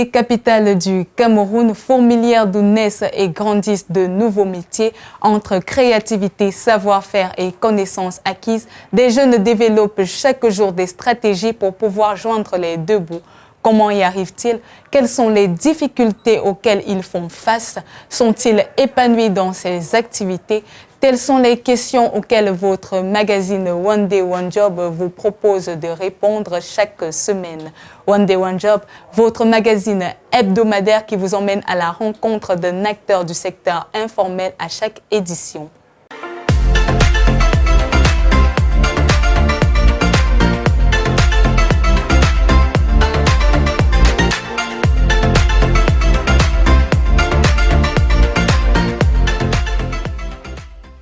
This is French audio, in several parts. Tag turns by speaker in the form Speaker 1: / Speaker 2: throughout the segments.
Speaker 1: Yaoundé, capitale du Cameroun, fourmilière d'où naissent et grandissent de nouveaux métiers. Entre créativité, savoir-faire et connaissances acquises, des jeunes développent chaque jour des stratégies pour pouvoir joindre les deux bouts. Comment y arrivent-ils? Quelles sont les difficultés auxquelles ils font face? Sont-ils épanouis dans ces activités? Telles sont les questions auxquelles votre magazine One Day One Job vous propose de répondre chaque semaine. One Day One Job, votre magazine hebdomadaire qui vous emmène à la rencontre d'un acteur du secteur informel à chaque édition.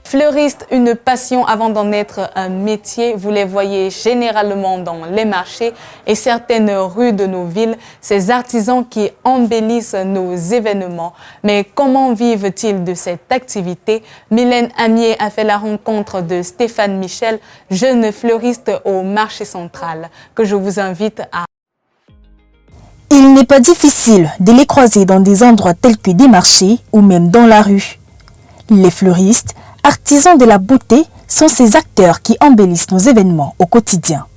Speaker 1: Fleuristes, une passion avant d'en être un métier. Vous les voyez généralement dans les marchés et certaines rues de nos villes, ces artisans qui embellissent nos événements. Mais comment vivent-ils de cette activité? Mylène Amier a fait la rencontre de Stéphane Michel, jeune fleuriste au marché central, que je vous invite à...
Speaker 2: Il n'est pas difficile de les croiser dans des endroits tels que des marchés ou même dans la rue. Les fleuristes, artisans de la beauté, sont ces acteurs qui embellissent nos événements au quotidien.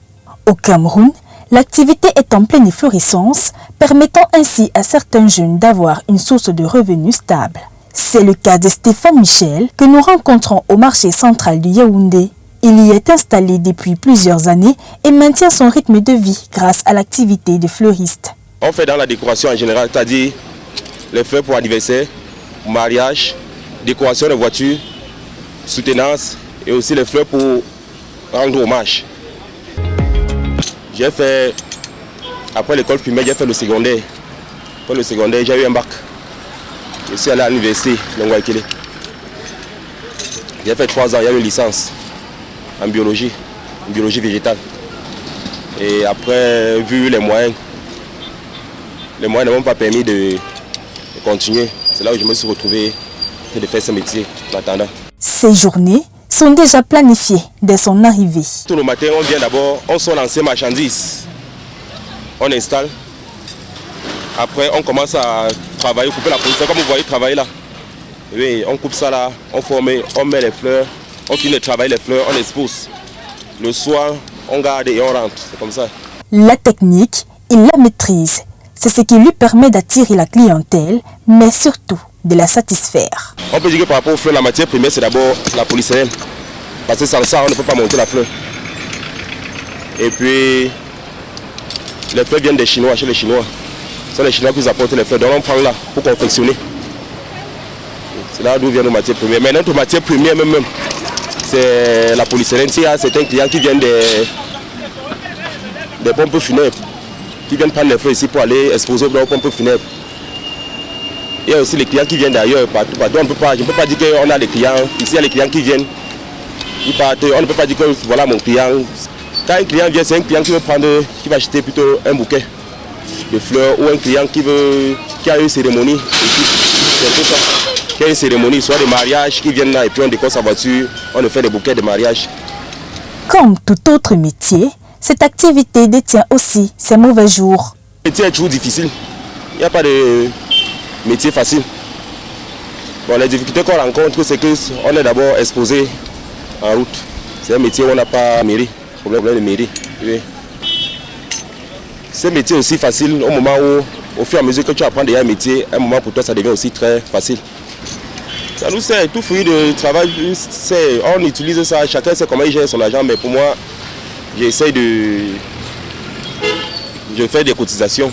Speaker 2: Au Cameroun, l'activité est en pleine efflorescence, permettant ainsi à certains jeunes d'avoir une source de revenus stable. C'est le cas de Stéphane Michel que nous rencontrons au marché central de Yaoundé. Il y est installé depuis plusieurs années et maintient son rythme de vie grâce à l'activité de fleuriste.
Speaker 3: On fait dans la décoration en général, c'est-à-dire les fleurs pour anniversaire, mariage, décoration de voitures, soutenance et aussi les fleurs pour rendre hommage. J'ai fait, après l'école primaire, j'ai fait le secondaire. Après le secondaire, j'ai eu un bac. Je suis allé à l'université de Ngouaikele. J'ai fait 3 ans, il y a eu une licence en biologie végétale. Et après, vu les moyens ne m'ont pas permis de continuer. C'est là où je me suis retrouvé de faire ce métier en attendant.
Speaker 2: Ces journées sont déjà planifiées dès son arrivée.
Speaker 3: Tout le matin, on vient d'abord, on sort lancer marchandises. On installe. Après, on commence à travailler, couper la production, comme vous voyez travailler là. Oui, on coupe ça là, on forme, on met les fleurs, on finit de travailler les fleurs, on expose. Le soir, on garde et on rentre, c'est comme ça.
Speaker 2: La technique, il la maîtrise. C'est ce qui lui permet d'attirer la clientèle, mais surtout de la satisfaire.
Speaker 3: On peut dire que par rapport aux fleurs, la matière première, c'est d'abord la polycérène. Parce que sans ça, on ne peut pas monter la fleur. Et puis, les fleurs viennent des Chinois, chez les Chinois. Ce sont les Chinois qui nous apportent les fleurs. Donc on prend là pour confectionner. C'est là d'où viennent nos matières premières. Mais notre matière première même, c'est la polycérène. Il y a certains clients qui viennent des pompes funèbres, qui viennent prendre les fleurs ici pour aller exposer dans les pompes funèbres. Il y a aussi les clients qui viennent d'ailleurs, partout. Je ne peux pas dire qu'on a des clients. Ici, il y a les clients qui viennent. Ils partent. On ne peut pas dire que voilà mon client. Quand un client vient, c'est un client qui veut prendre, qui va acheter plutôt un bouquet de fleurs ou un client qui a une cérémonie. C'est tout ça. Qui a une cérémonie, soit de mariage, qui viennent là et puis on décore sa voiture, on fait des bouquets de mariage.
Speaker 2: Comme tout autre métier, cette activité détient aussi ses mauvais jours.
Speaker 3: Le métier est toujours difficile. Il n'y a pas de métier facile. Bon, les difficultés qu'on rencontre, c'est qu'on est d'abord exposé en route. C'est un métier où on n'a pas mairie, problème de mairie. Oui. C'est un métier aussi facile au moment où, au fur et à mesure que tu apprends déjà un métier, un moment pour toi ça devient aussi très facile. Ça nous sert, tout fruit de travail, on utilise ça, chacun sait comment il gère son argent, mais pour moi, j'essaie je fais des cotisations.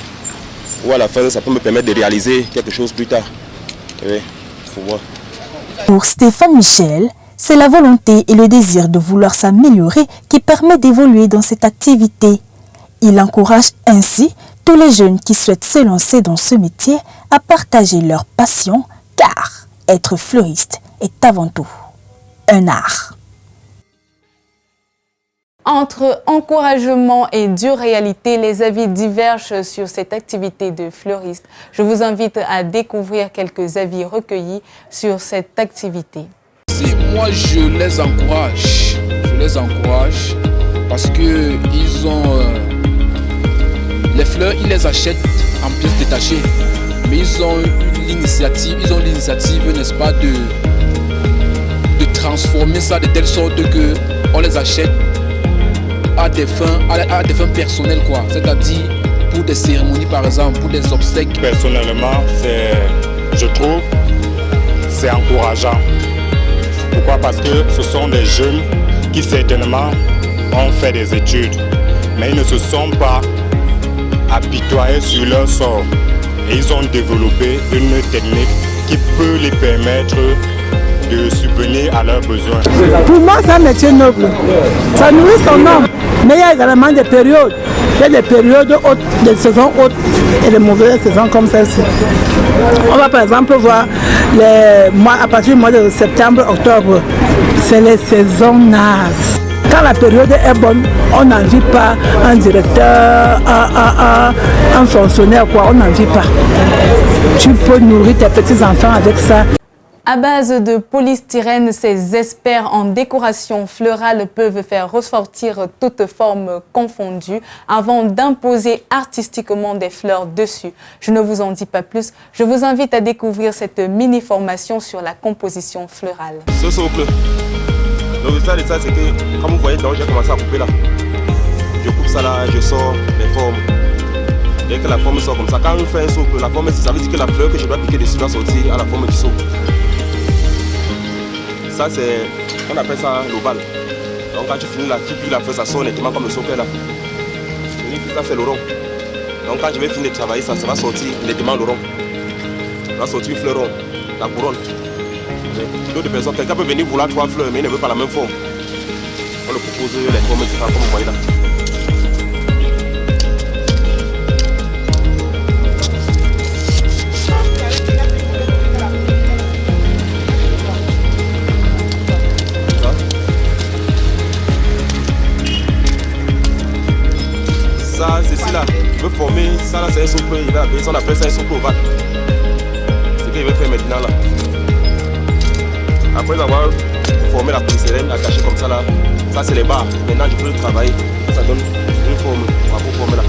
Speaker 3: Ou à la fin, ça peut me permettre de réaliser quelque chose plus tard. Oui, pour moi.
Speaker 2: Pour Stéphane Michel, c'est la volonté et le désir de vouloir s'améliorer qui permet d'évoluer dans cette activité. Il encourage ainsi tous les jeunes qui souhaitent se lancer dans ce métier à partager leur passion, car être fleuriste est avant tout un art.
Speaker 1: Entre encouragement et dure réalité, les avis divergent sur cette activité de fleuriste. Je vous invite à découvrir quelques avis recueillis sur cette activité.
Speaker 4: Moi, je les encourage parce qu'ils ont Les fleurs, ils les achètent en pièces détachées. Mais ils ont l'initiative, n'est-ce pas, de transformer ça de telle sorte que on les achète à des fins personnelles, quoi. C'est-à-dire pour des cérémonies, par exemple, pour des obsèques.
Speaker 5: Personnellement, je trouve c'est encourageant. Pourquoi? Parce que ce sont des jeunes qui certainement ont fait des études, mais ils ne se sont pas apitoyés sur leur sort. Et ils ont développé une technique qui peut les permettre de subvenir à leurs besoins.
Speaker 6: Pour moi, c'est un métier noble. Ça nourrit son homme. Mais il y a également des périodes. Il y a des périodes hautes, des saisons hautes et des mauvaises saisons comme celle-ci. On va par exemple voir à partir du mois de septembre, octobre, c'est les saisons nazes. Quand la période est bonne, on n'en vit pas un directeur, un fonctionnaire, quoi, on n'en vit pas. Tu peux nourrir tes petits-enfants avec ça.
Speaker 1: À base de polystyrène, ces experts en décoration florale peuvent faire ressortir toutes formes confondues avant d'imposer artistiquement des fleurs dessus. Je ne vous en dis pas plus, je vous invite à découvrir cette mini-formation sur la composition florale.
Speaker 3: Ce socle, le résultat de ça, c'est que, comme vous voyez, donc j'ai commencé à couper là. Je coupe ça là, je sors les formes. Dès que la forme sort comme ça, quand on fait un socle, la forme, ça veut dire que la fleur que je dois piquer dessus doit sortir à la forme du socle. Ça, on appelle ça l'ovale. Donc quand tu finis là, tu piques la fleur, ça sort nettement comme le socle là. Ça, c'est le rond. Donc quand je vais finir de travailler, ça va sortir nettement le rond. Ça va sortir une fleur ronde, la couronne. D'autres personnes, quelqu'un peut venir vouloir 3 fleurs, mais il ne veut pas la même forme. On le propose les formes différentes comme vous voyez là. Ça, ceci là, il veut former, ça là c'est un socle, il va appeler ça, on appelle ça un socle ovale. C'est ce qu'il veut faire maintenant là. Après avoir formé la polystyrène, la cacher comme ça là, ça c'est les barres. Maintenant je peux le travailler, ça donne une forme, on va former là.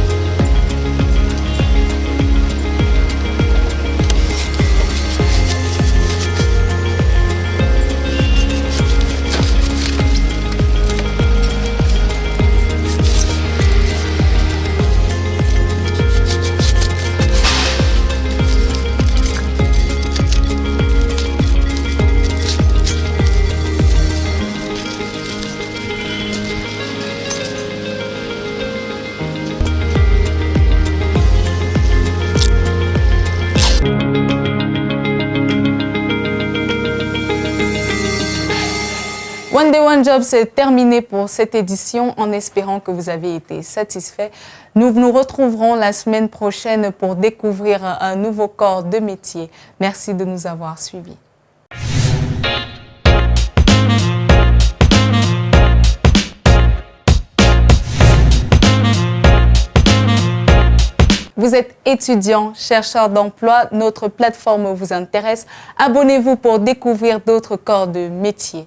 Speaker 1: One Day One Job, c'est terminé pour cette édition en espérant que vous avez été satisfaits. Nous nous retrouverons la semaine prochaine pour découvrir un nouveau corps de métier. Merci de nous avoir suivis. Vous êtes étudiant, chercheur d'emploi, notre plateforme vous intéresse. Abonnez-vous pour découvrir d'autres corps de métier.